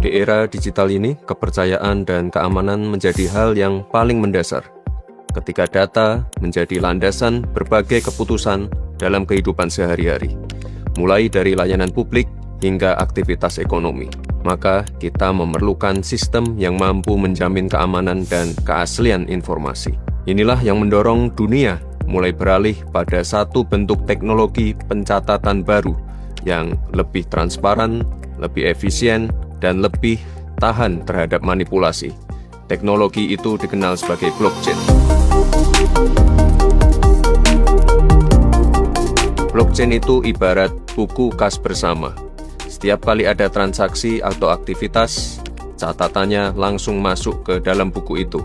Di era digital ini, kepercayaan dan keamanan menjadi hal yang paling mendasar. Ketika data menjadi landasan berbagai keputusan dalam kehidupan sehari-hari, mulai dari layanan publik hingga aktivitas ekonomi, maka kita memerlukan sistem yang mampu menjamin keamanan dan keaslian informasi. Inilah yang mendorong dunia mulai beralih pada satu bentuk teknologi pencatatan baru yang lebih transparan, lebih efisien, dan lebih tahan terhadap manipulasi. Teknologi itu dikenal sebagai blockchain. Blockchain itu ibarat buku kas bersama. Setiap kali ada transaksi atau aktivitas, catatannya langsung masuk ke dalam buku itu.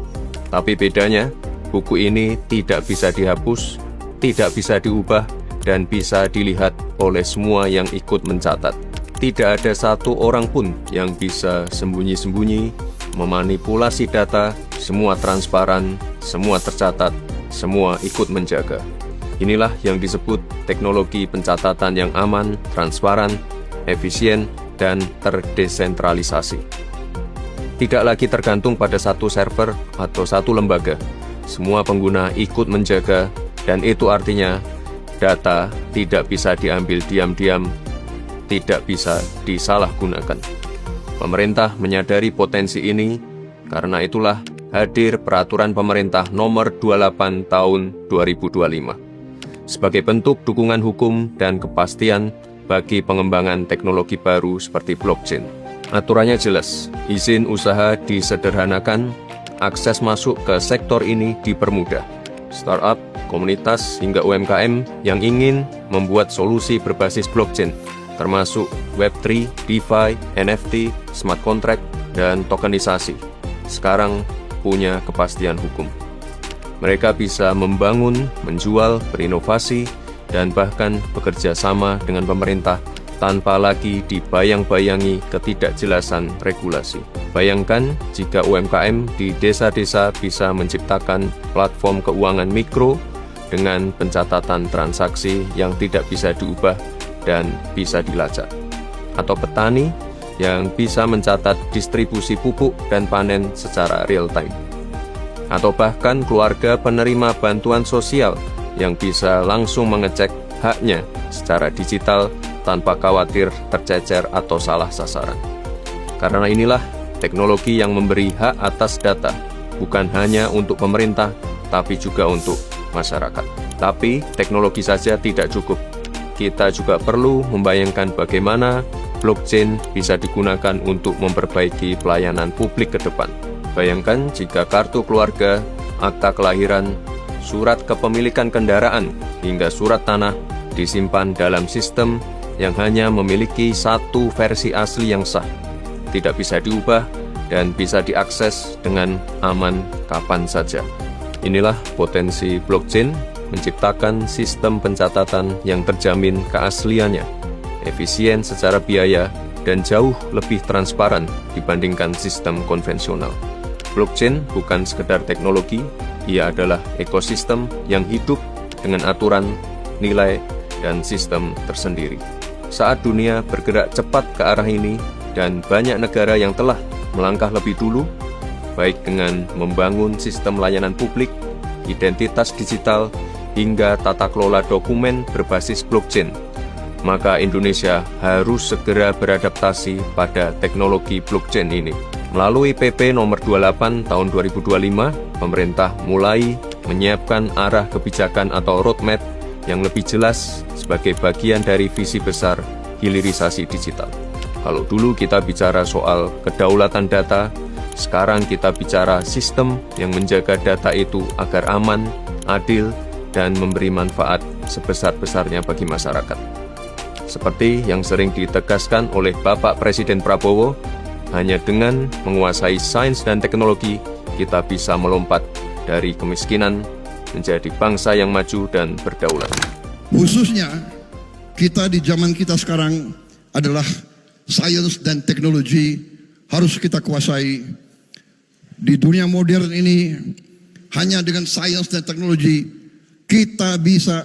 Tapi bedanya, buku ini tidak bisa dihapus, tidak bisa diubah, dan bisa dilihat oleh semua yang ikut mencatat. Tidak ada satu orang pun yang bisa sembunyi-sembunyi, memanipulasi data, semua transparan, semua tercatat, semua ikut menjaga. Inilah yang disebut teknologi pencatatan yang aman, transparan, efisien, dan terdesentralisasi. Tidak lagi tergantung pada satu server atau satu lembaga. Semua pengguna ikut menjaga, dan itu artinya data tidak bisa diambil diam-diam, tidak bisa disalahgunakan. Pemerintah menyadari potensi ini, karena itulah hadir Peraturan Pemerintah Nomor 28 Tahun 2025 sebagai bentuk dukungan hukum dan kepastian bagi pengembangan teknologi baru seperti blockchain. Aturannya jelas, izin usaha disederhanakan, akses masuk ke sektor ini dipermudah. Startup, komunitas, hingga UMKM yang ingin membuat solusi berbasis blockchain, termasuk Web3, DeFi, NFT, smart contract, dan tokenisasi, sekarang punya kepastian hukum. Mereka bisa membangun, menjual, berinovasi, dan bahkan bekerja sama dengan pemerintah tanpa lagi dibayang-bayangi ketidakjelasan regulasi. Bayangkan jika UMKM di desa-desa bisa menciptakan platform keuangan mikro dengan pencatatan transaksi yang tidak bisa diubah dan bisa dilacak. Atau petani yang bisa mencatat distribusi pupuk dan panen secara real time. Atau bahkan keluarga penerima bantuan sosial yang bisa langsung mengecek haknya secara digital tanpa khawatir tercecer atau salah sasaran. Karena inilah teknologi yang memberi hak atas data, bukan hanya untuk pemerintah, tapi juga untuk masyarakat. Tapi teknologi saja tidak cukup. Kita juga perlu membayangkan bagaimana blockchain bisa digunakan untuk memperbaiki pelayanan publik ke depan. Bayangkan jika kartu keluarga, akta kelahiran, surat kepemilikan kendaraan, hingga surat tanah disimpan dalam sistem yang hanya memiliki satu versi asli yang sah, tidak bisa diubah, dan bisa diakses dengan aman kapan saja. Inilah potensi blockchain menciptakan sistem pencatatan yang terjamin keasliannya, efisien secara biaya, dan jauh lebih transparan dibandingkan sistem konvensional. Blockchain bukan sekedar teknologi, ia adalah ekosistem yang hidup dengan aturan, nilai, dan sistem tersendiri. Saat dunia bergerak cepat ke arah ini, dan banyak negara yang telah melangkah lebih dulu, baik dengan membangun sistem layanan publik, identitas digital, hingga tata kelola dokumen berbasis blockchain, maka Indonesia harus segera beradaptasi pada teknologi blockchain ini. Melalui PP Nomor 28 Tahun 2025, pemerintah mulai menyiapkan arah kebijakan atau roadmap yang lebih jelas sebagai bagian dari visi besar hilirisasi digital. Kalau dulu kita bicara soal kedaulatan data, sekarang kita bicara sistem yang menjaga data itu agar aman, adil, dan memberi manfaat sebesar-besarnya bagi masyarakat. Seperti yang sering ditegaskan oleh Bapak Presiden Prabowo, hanya dengan menguasai sains dan teknologi, kita bisa melompat dari kemiskinan menjadi bangsa yang maju dan berdaulat. Khususnya, kita di zaman kita sekarang adalah sains dan teknologi harus kita kuasai. Di dunia modern ini, hanya dengan sains dan teknologi, kita bisa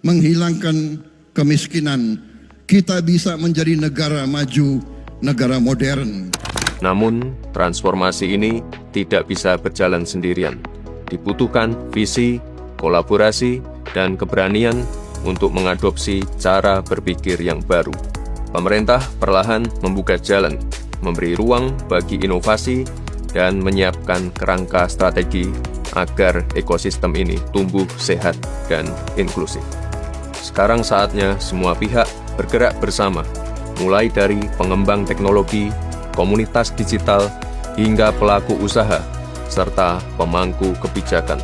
menghilangkan kemiskinan. Kita bisa menjadi negara maju, negara modern. Namun, transformasi ini tidak bisa berjalan sendirian. Dibutuhkan visi, kolaborasi, dan keberanian untuk mengadopsi cara berpikir yang baru. Pemerintah perlahan membuka jalan, memberi ruang bagi inovasi, dan menyiapkan kerangka strategi agar ekosistem ini tumbuh sehat dan inklusif. Sekarang saatnya semua pihak bergerak bersama, mulai dari pengembang teknologi, komunitas digital, hingga pelaku usaha, serta pemangku kebijakan.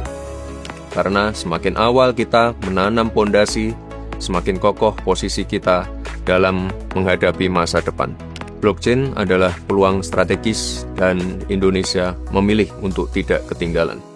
Karena semakin awal kita menanam pondasi, semakin kokoh posisi kita dalam menghadapi masa depan. Blockchain adalah peluang strategis dan Indonesia memilih untuk tidak ketinggalan.